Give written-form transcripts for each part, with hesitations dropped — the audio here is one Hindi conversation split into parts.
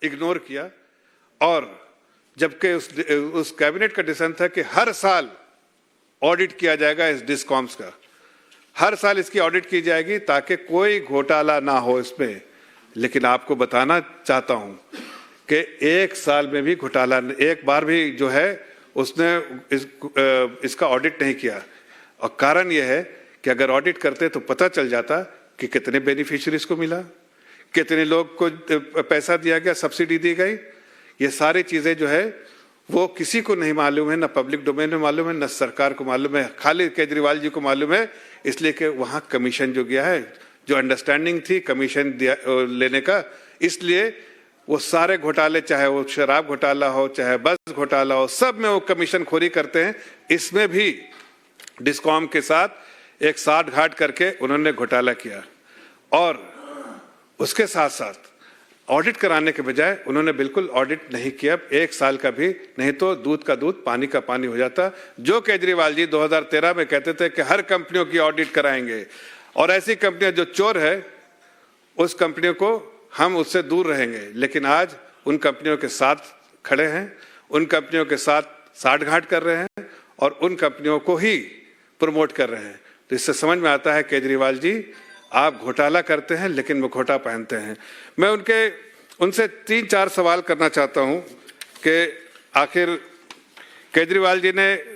इग्नोर किया। और जबकि उस कैबिनेट का डिसीजन था कि हर साल ऑडिट किया जाएगा इस डिस्कॉम्स का, हर साल इसकी ऑडिट की जाएगी ताकि कोई घोटाला ना हो इसमें। लेकिन आपको बताना चाहता हूं कि एक साल में भी घोटाला, एक बार भी जो है उसने इसका ऑडिट नहीं किया। और कारण यह है कि अगर ऑडिट करते तो पता चल जाता कि कितने बेनिफिशियरीज को मिला, कितने लोग को पैसा दिया गया, सब्सिडी दी गई। ये सारी चीजें जो है वो किसी को नहीं मालूम है, ना पब्लिक डोमेन में मालूम है, ना सरकार को मालूम है, खाली केजरीवाल जी को मालूम है। इसलिए कि वहां कमीशन जो गया है, जो अंडरस्टैंडिंग थी कमीशन लेने का, इसलिए वो सारे घोटाले, चाहे वो शराब घोटाला हो, चाहे बस घोटाला हो, सब में वो कमीशन खोरी करते हैं। इसमें भी डिस्कॉम के साथ एक साठ घाट करके उन्होंने घोटाला किया। और उसके साथ साथ ऑडिट कराने के बजाय उन्होंने बिल्कुल ऑडिट नहीं किया, एक साल का भी नहीं, तो दूध का दूध पानी का पानी हो जाता। जो केजरीवाल जी 2013 में कहते थे कि हर कंपनियों की ऑडिट कराएंगे और ऐसी कंपनियां जो चोर है उस कंपनियों को हम उससे दूर रहेंगे, लेकिन आज उन कंपनियों के साथ खड़े हैं, उन कंपनियों के साथ साठगांठ कर रहे हैं और उन कंपनियों को ही प्रमोट कर रहे हैं। तो इससे समझ में आता है केजरीवाल जी आप घोटाला करते हैं लेकिन मुखौटा पहनते हैं। मैं उनसे 3-4 सवाल करना चाहता हूं कि आखिर केजरीवाल जी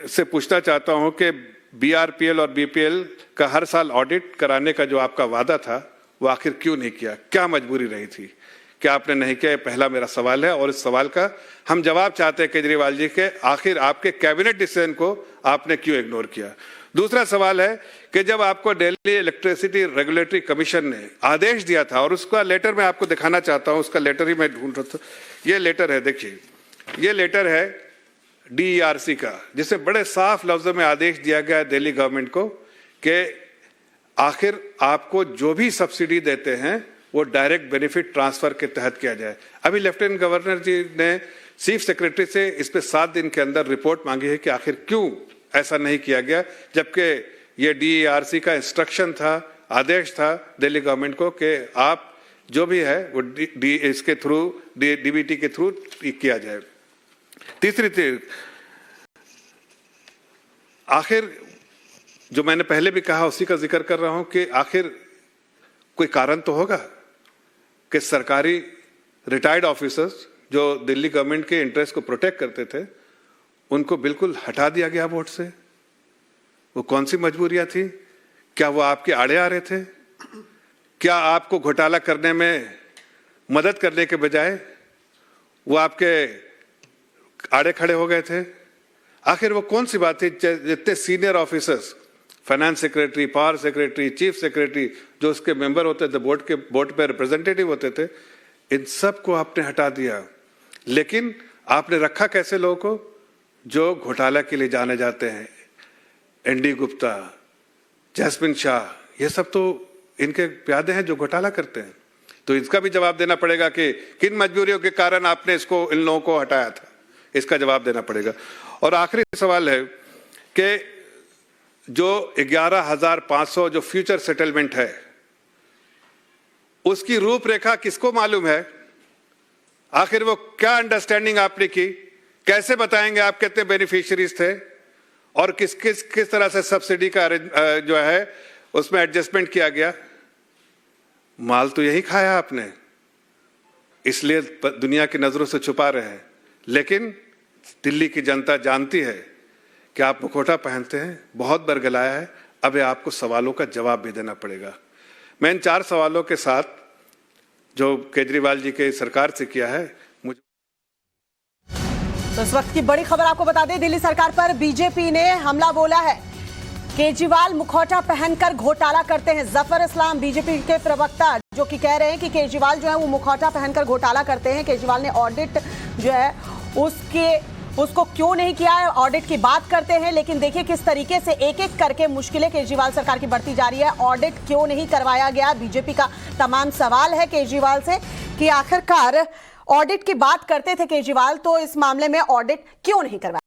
से पूछना चाहता हूं कि बीआरपीएल और बीपीएल का हर साल ऑडिट कराने का जो आपका वादा था वो आखिर क्यों नहीं किया, क्या मजबूरी रही थी, क्या आपने नहीं किया? पहला मेरा सवाल है और इस सवाल का हम जवाब चाहते हैं केजरीवाल जी के, आखिर आपके कैबिनेट डिसीजन को आपने क्यों इग्नोर किया? दूसरा सवाल है कि जब आपको दिल्ली इलेक्ट्रिसिटी रेगुलेटरी कमीशन ने आदेश दिया था, और उसका लेटर मैं आपको दिखाना चाहता हूं, उसका लेटर ही मैं ढूंढ रहा था, ये लेटर है, देखिए ये लेटर है डीईआरसी का, जिसमें बड़े साफ लफ्जों में आदेश दिया गया है दिल्ली गवर्नमेंट को कि आखिर आपको जो भी सब्सिडी देते हैं वो डायरेक्ट बेनिफिट ट्रांसफर के तहत किया जाए। अभी लेफ्टिनेंट गवर्नर जी ने चीफ सेक्रेटरी से इस पे 7 दिन के अंदर रिपोर्ट मांगी है कि आखिर क्यों ऐसा नहीं किया गया, जबकि ये डीईआरसी का इंस्ट्रक्शन था, आदेश था दिल्ली गवर्नमेंट को कि आप जो भी है वो इसके थ्रू डीबीटी के थ्रू किया जाए। तीसरी चीज, आखिर जो मैंने पहले भी कहा उसी का जिक्र कर रहा हूं कि आखिर कोई कारण तो होगा कि सरकारी रिटायर्ड ऑफिसर्स जो दिल्ली गवर्नमेंट के इंटरेस्ट को प्रोटेक्ट करते थे उनको बिल्कुल हटा दिया गया बोर्ड से। वो कौन सी मजबूरियां थी? क्या वो आपके आड़े आ रहे थे? क्या आपको घोटाला करने में मदद करने के बजाय वो आपके आड़े खड़े हो गए थे? आखिर वो कौन सी बात थी? जितने senior officers, finance secretary, power secretary, chief secretary, जो उसके मेंबर होते थे, बोर्ड पे रिप्रेजेंटेटिव होते थे, इन सब को आपने हटा दिया। लेकिन आपने रखा कैसे लोगों को? जो घोटाला के लिए जाने जाते हैं, एनडी गुप्ता, जैस्मिन शाह, ये सब तो इनके प्यादे हैं जो घोटाला करते हैं। तो इसका भी जवाब देना पड़ेगा कि किन मजबूरियों के कारण आपने इन लोगों को हटाया था, इसका जवाब देना पड़ेगा। और आखिरी सवाल है कि जो 11,500 जो फ्यूचर सेटलमेंट है उसकी रूपरेखा किसको मालूम है? आखिर वो क्या अंडरस्टैंडिंग आपने की? कैसे बताएंगे आप कितने बेनिफिशियरीज थे और किस तरह से सब्सिडी का जो है उसमें एडजस्टमेंट किया गया? माल तो यही खाया आपने, इसलिए दुनिया की नजरों से छुपा रहे हैं। लेकिन दिल्ली की जनता जानती है कि आप मुखौटा पहनते हैं, बहुत बरगलाया है। अब आपको सवालों का जवाब भी देना पड़ेगा। मैं इन 4 सवालों के साथ जो केजरीवाल जी के सरकार से किया है, मुझे तो इस वक्त की बड़ी खबर आपको बता दें, दिल्ली सरकार पर बीजेपी ने हमला बोला है। केजरीवाल मुखौटा पहनकर घोटाला करते हैं। जफर इस्लाम बीजेपी के प्रवक्ता जो कि कह रहे हैं कि केजरीवाल जो है वो मुखौटा पहनकर घोटाला करते हैं। केजरीवाल ने ऑडिट जो है उसको क्यों नहीं किया है, ऑडिट की बात करते हैं। लेकिन देखिए किस तरीके से एक एक करके मुश्किलें केजरीवाल सरकार की बढ़ती जा रही है। ऑडिट क्यों नहीं करवाया गया, बीजेपी का तमाम सवाल है केजरीवाल से कि आखिरकार ऑडिट की बात करते थे केजरीवाल, तो इस मामले में ऑडिट क्यों नहीं करवाया।